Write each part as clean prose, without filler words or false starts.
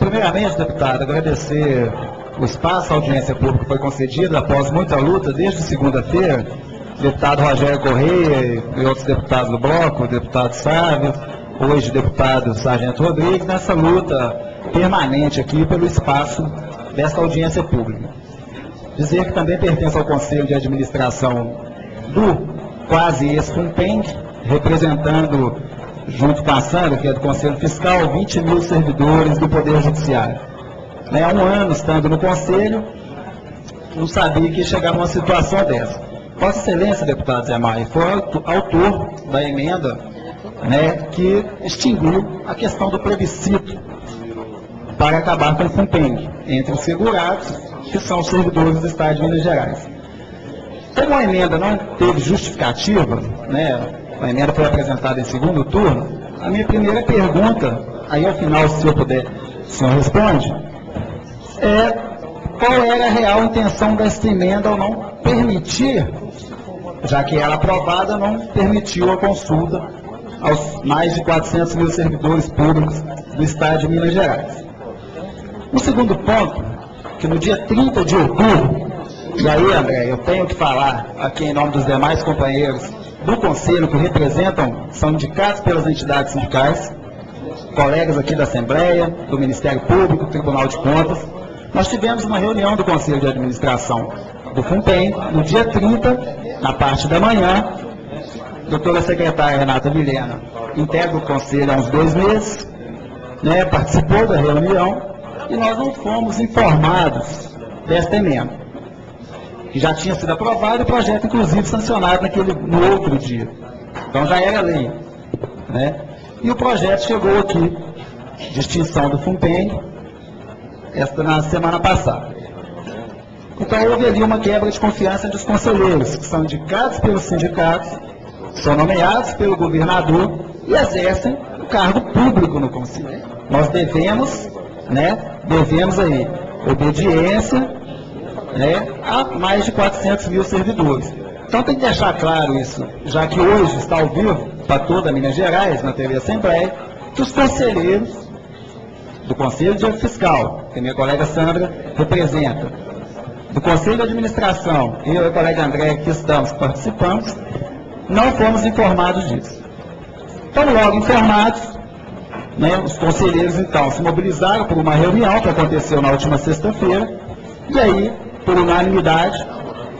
primeiramente, deputado, agradecer o espaço, a audiência pública que foi concedida após muita luta, desde segunda-feira, deputado Rogério Correia e outros deputados do bloco, o deputado Sávio, hoje deputado Sargento Rodrigues, nessa luta permanente aqui pelo espaço desta audiência pública. Dizer que também pertence ao Conselho de Administração do quase ex-FUNPENG, representando, junto com a Sandra, que é do Conselho Fiscal, 20 mil servidores do Poder Judiciário. Há um ano estando no Conselho, não sabia que ia chegar numa situação dessa. Vossa Excelência, deputado Zé Maia, foi autor da emenda, que extinguiu a questão do plebiscito para acabar com o FUNPENG, entre os segurados, que são os servidores do Estado de Minas Gerais. Como a emenda não teve justificativa, a emenda foi apresentada em segundo turno, a minha primeira pergunta, aí ao final, se eu puder, o senhor responde, qual era a real intenção desta emenda ao não permitir, já que ela aprovada, não permitiu a consulta aos mais de 400 mil servidores públicos do Estado de Minas Gerais. O segundo ponto, que no dia 30 de outubro, e aí, André, eu tenho que falar aqui em nome dos demais companheiros do Conselho que representam, são indicados pelas entidades sindicais, colegas aqui da Assembleia, do Ministério Público, do Tribunal de Contas. Nós tivemos uma reunião do Conselho de Administração do FUNPENG, no dia 30, na parte da manhã. A doutora secretária Renata Vilhena integra o Conselho há uns 2 meses, participou da reunião, e nós não fomos informados desta emenda, que já tinha sido aprovado e o projeto, inclusive, sancionado no outro dia. Então já era lei. E o projeto chegou aqui, de extinção do FUNPENG, na semana passada. Então houve ali uma quebra de confiança entre os conselheiros, que são indicados pelos sindicatos, são nomeados pelo governador e exercem o cargo público no Conselho. Nós devemos aí obediência a mais de 400 mil servidores. Então tem que deixar claro isso, já que hoje está ao vivo para toda Minas Gerais, na TV Assembleia, que os conselheiros do Conselho de Fiscal, que a minha colega Sandra representa, do Conselho de Administração, eu e a colega André que participamos, não fomos informados disso. Então, logo informados, os conselheiros, então, se mobilizaram por uma reunião que aconteceu na última sexta-feira, e aí, por unanimidade,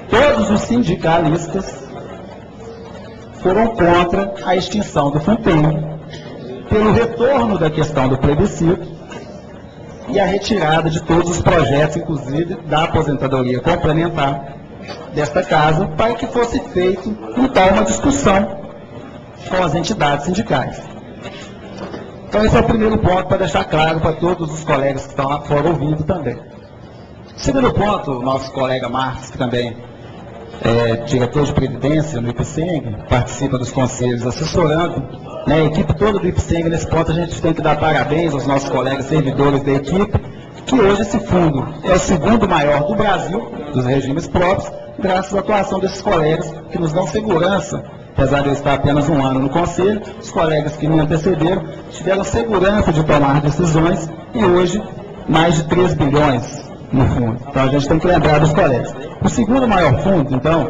todos os sindicalistas foram contra a extinção do FUNPENG, pelo retorno da questão do plebiscito e a retirada de todos os projetos, inclusive da aposentadoria complementar desta casa, para que fosse feito, então, uma discussão com as entidades sindicais. Então, esse é o primeiro ponto, para deixar claro para todos os colegas que estão lá fora ouvindo também. Segundo ponto, o nosso colega Marcos, que também é diretor de Previdência no IPSENG, participa dos conselhos assessorando, a equipe toda do IPSENG, nesse ponto a gente tem que dar parabéns aos nossos colegas servidores da equipe, que hoje esse fundo é o segundo maior do Brasil, dos regimes próprios, graças à atuação desses colegas que nos dão segurança. Apesar de eu estar apenas um ano no Conselho, os colegas que me antecederam tiveram segurança de tomar decisões e hoje mais de 3 bilhões no fundo. Então a gente tem que lembrar dos colegas. O segundo maior fundo, então,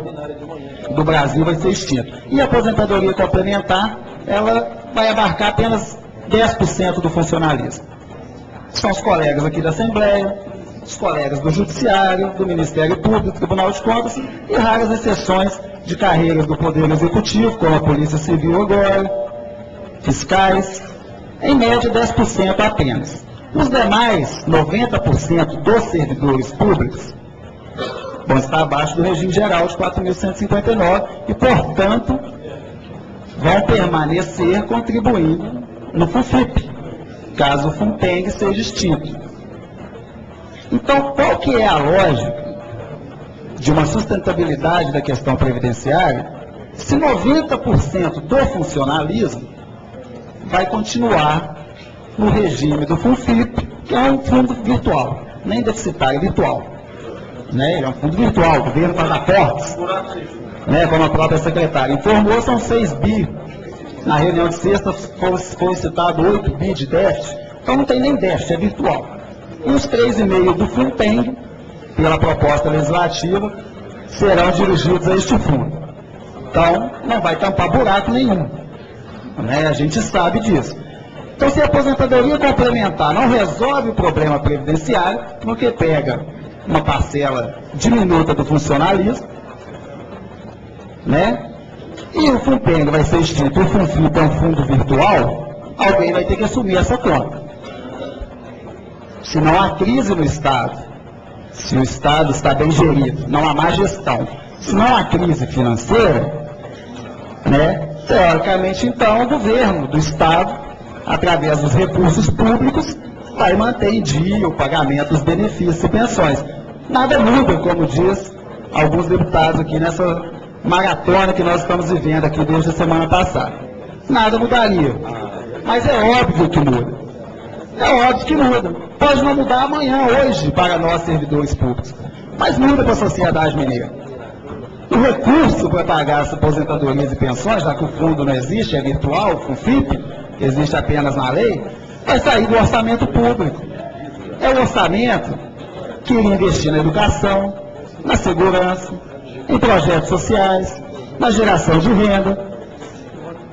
do Brasil vai ser extinto. E a aposentadoria complementar, ela vai abarcar apenas 10% do funcionalismo. São os colegas aqui da Assembleia, os colegas do Judiciário, do Ministério Público, do Tribunal de Contas e raras exceções de carreiras do Poder Executivo, como a Polícia Civil agora, fiscais, em média 10% apenas. Os demais, 90% dos servidores públicos, vão estar abaixo do regime geral de 4.159 e, portanto, vão permanecer contribuindo no FUNFIP, caso o FUNPENG seja extinto. Então, qual que é a lógica de uma sustentabilidade da questão previdenciária se 90% do funcionalismo vai continuar no regime do FUNFIP, que é um fundo virtual, nem deficitário, é virtual. Ele é um fundo virtual, o governo está na porta, como a própria secretária informou, são 6 bi. Na reunião de sexta foi citado 8 bi de déficit, então não tem nem déficit, é virtual. E os 3,5 do FUNPENG, pela proposta legislativa, serão dirigidos a este fundo. Então, não vai tampar buraco nenhum, né? A gente sabe disso. Então, se a aposentadoria complementar não resolve o problema previdenciário, porque pega uma parcela diminuta do funcionalismo, né? E o FUNPENG vai ser extinto, o FUNFIP é um fundo virtual, alguém vai ter que assumir essa conta. Se não há crise no Estado, se o Estado está bem gerido, não há má gestão, se não há crise financeira, né, teoricamente, então, o governo do Estado, através dos recursos públicos, vai manter em dia o pagamento dos benefícios e pensões. Nada muda, como diz alguns deputados aqui nessa maratona que nós estamos vivendo aqui desde a semana passada. Nada mudaria. Mas é óbvio que muda. É óbvio que muda. Pode não mudar amanhã, hoje, para nós servidores públicos. Mas muda para a sociedade mineira. O recurso para pagar as aposentadorias e pensões, já que o fundo não existe, é virtual, o FUNFIP, existe apenas na lei, vai sair do orçamento público. É o orçamento que iria investir na educação, na segurança, em projetos sociais, na geração de renda.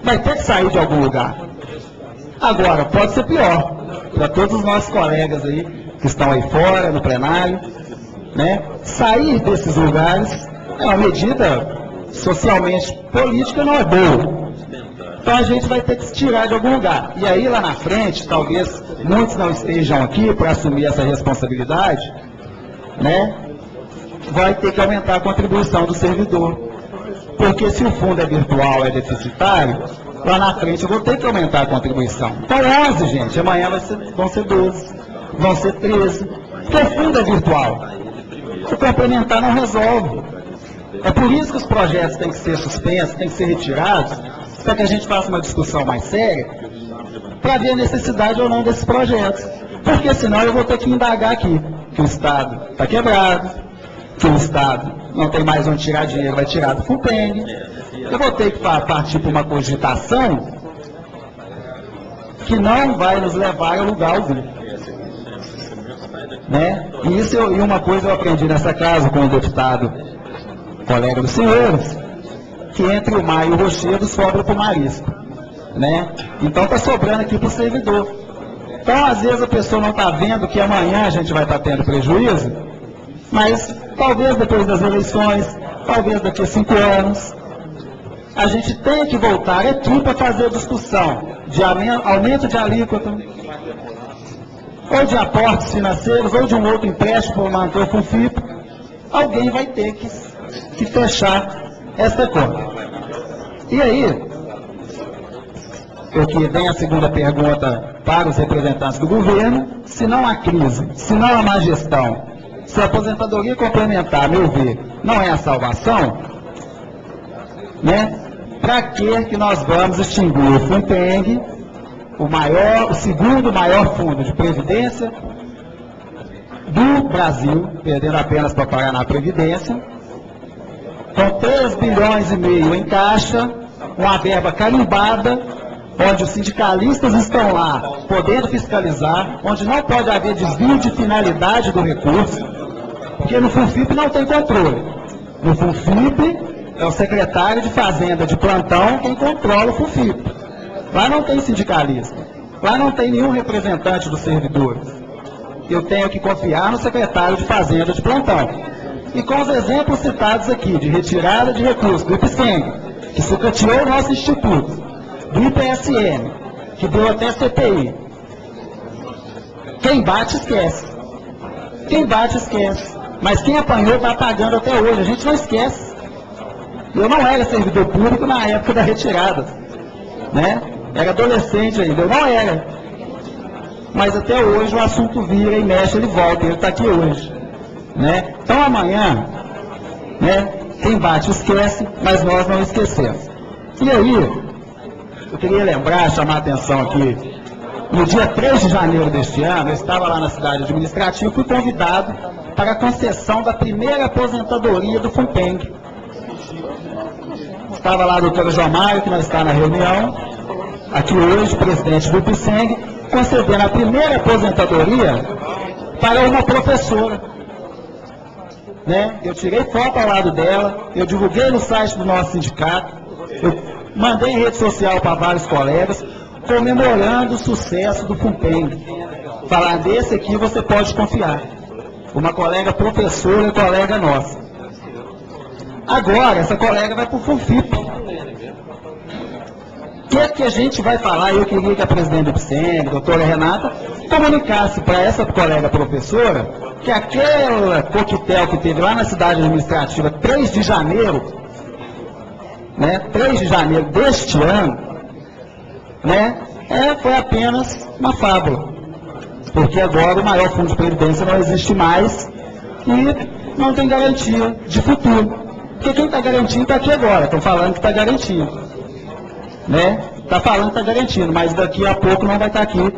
Vai ter que sair de algum lugar. Agora, pode ser pior, para todos os nossos colegas aí, que estão aí fora, no plenário, né? Sair desses lugares é uma medida socialmente política, não é boa. Então a gente vai ter que se tirar de algum lugar. E aí lá na frente, talvez muitos não estejam aqui para assumir essa responsabilidade, né? Vai ter que aumentar a contribuição do servidor. Porque se o fundo é virtual, é deficitário, lá na frente eu vou ter que aumentar a contribuição. Então 11, gente, amanhã vão ser 12, vão ser 13. Porque o fundo é virtual. O complementar não resolve. É por isso que os projetos têm que ser suspensos, têm que ser retirados, para que a gente faça uma discussão mais séria, para ver a necessidade ou não desses projetos. Porque senão eu vou ter que indagar aqui, que o Estado está quebrado, que o Estado não tem mais onde tirar dinheiro, vai tirar do FUNPENG. Eu vou ter que partir para uma cogitação que não vai nos levar a lugar algum. Né? E uma coisa eu aprendi nessa casa com o deputado colega dos senhores, que entre o mar e o rochedo sobra para o marisco. Né? Então está sobrando aqui para o servidor. Então, às vezes, a pessoa não está vendo que amanhã a gente vai estar tendo prejuízo, mas talvez depois das eleições, talvez daqui a 5 anos, a gente tenha que voltar aqui para fazer a discussão de aumento de alíquota, ou de aportes financeiros, ou de um outro empréstimo para manter o FUNFIP. Alguém vai ter que fechar essa conta. E aí, porque vem a segunda pergunta para os representantes do governo: se não há crise, se não há má gestão, se a aposentadoria complementar, a meu ver, não é a salvação, né? Para que nós vamos extinguir o FUNPENG, o segundo maior fundo de previdência do Brasil, perdendo apenas para pagar na Previdência, com 3,5 bilhões em caixa, uma verba carimbada, onde os sindicalistas estão lá podendo fiscalizar, onde não pode haver desvio de finalidade do recurso, porque no FUNFIP não tem controle. No FUNFIP é o secretário de Fazenda de plantão quem controla o FUNFIP. Lá não tem sindicalista, lá não tem nenhum representante dos servidores. Eu tenho que confiar no secretário de Fazenda de plantão. E com os exemplos citados aqui, de retirada de recursos do IPSENG, que sucateou o nosso instituto, do IPSM, que deu até CPI. Quem bate, esquece. Quem bate, esquece. Mas quem apanhou está pagando até hoje. A gente não esquece. Eu não era servidor público na época da retirada, né? Era adolescente ainda, eu não era. Mas até hoje o assunto vira e mexe, ele volta, ele está aqui hoje. Né? Então amanhã, né, quem bate esquece, mas nós não esquecemos. E aí, eu queria lembrar, chamar a atenção aqui, no dia 3 de janeiro deste ano, eu estava lá na cidade administrativa, fui convidado para a concessão da primeira aposentadoria do FUNPENG. Estava lá a doutora Jomário, que não está na reunião, aqui hoje, presidente do IPSENG, concedendo a primeira aposentadoria para uma professora. Né? Eu tirei foto ao lado dela, eu divulguei no site do nosso sindicato, eu mandei em rede social para vários colegas, comemorando o sucesso do FUNPENG. Falar desse aqui você pode confiar. Uma colega professora e colega nossa. Agora, essa colega vai para o FUNFIP. O que a gente vai falar? Eu queria que a presidente do IPSENG, a doutora Renata, comunicasse para essa colega professora que aquela coquetel que teve lá na cidade administrativa 3 de janeiro, né, 3 de janeiro deste ano, né, foi apenas uma fábula. Porque agora o maior fundo de previdência não existe mais e não tem garantia de futuro. Porque quem está garantindo está aqui agora, estão falando que está garantindo. Né? Está falando que está garantindo, mas daqui a pouco não vai estar aqui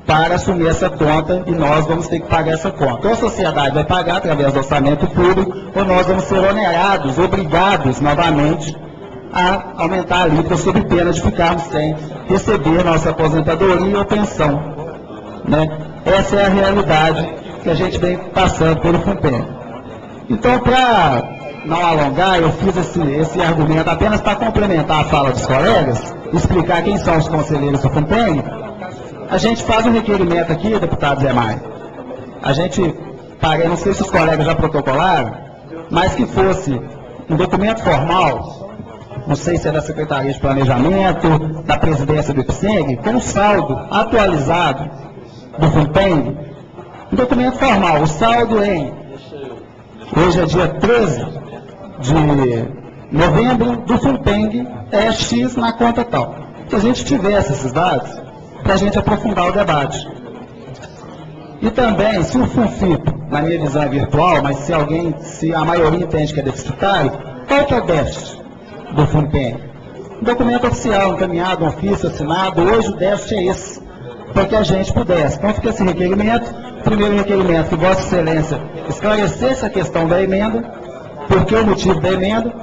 para assumir essa conta e nós vamos ter que pagar essa conta. Ou a sociedade vai pagar através do orçamento público, ou nós vamos ser onerados, obrigados novamente a aumentar a alíquota sob pena de ficarmos sem receber nossa aposentadoria ou pensão. Né? Essa é a realidade que a gente vem passando pelo FUNPENG. Então, para não alongar, eu fiz esse argumento apenas para complementar a fala dos colegas, explicar quem são os conselheiros do FUNPENG. A gente faz um requerimento aqui, deputado Zé Maia. A gente, não sei se os colegas já protocolaram, mas que fosse um documento formal, não sei se é da Secretaria de Planejamento, da Presidência do IPSENG, com o saldo atualizado do FUNPENG, um documento formal, o saldo hoje é dia 13 de novembro, do FUNPENG é X na conta tal. Se a gente tivesse esses dados, para a gente aprofundar o debate. E também, se o FUNFIP, na minha visão é virtual, mas se a maioria entende que é deficitário, qual que é o déficit do FUNPENG? Um documento oficial, encaminhado, um ofício assinado, hoje o déficit é esse, para que a gente pudesse. Então fica esse requerimento, primeiro requerimento que Vossa Excelência esclarecesse a questão da emenda, porque o motivo da emenda,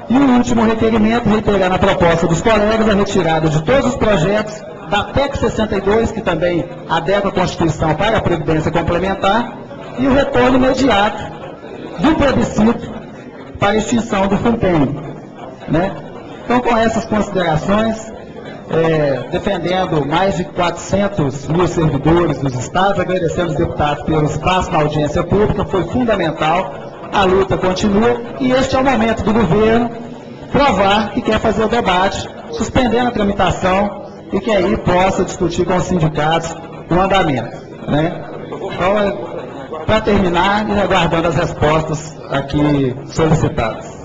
e o último requerimento, reiterar na proposta dos colegas a retirada de todos os projetos da PEC 62, que também adequa a Constituição para a Previdência Complementar, e o retorno imediato do plebiscito para a extinção do FUNPENG. Né? Então, com essas considerações, defendendo mais de 400 mil servidores dos estados, agradecendo os deputados pelo espaço na audiência pública, foi fundamental. A luta continua e este é o momento do governo provar que quer fazer o debate, suspendendo a tramitação e que aí possa discutir com os sindicatos o andamento. Né? Então, para terminar, e aguardando as respostas aqui solicitadas.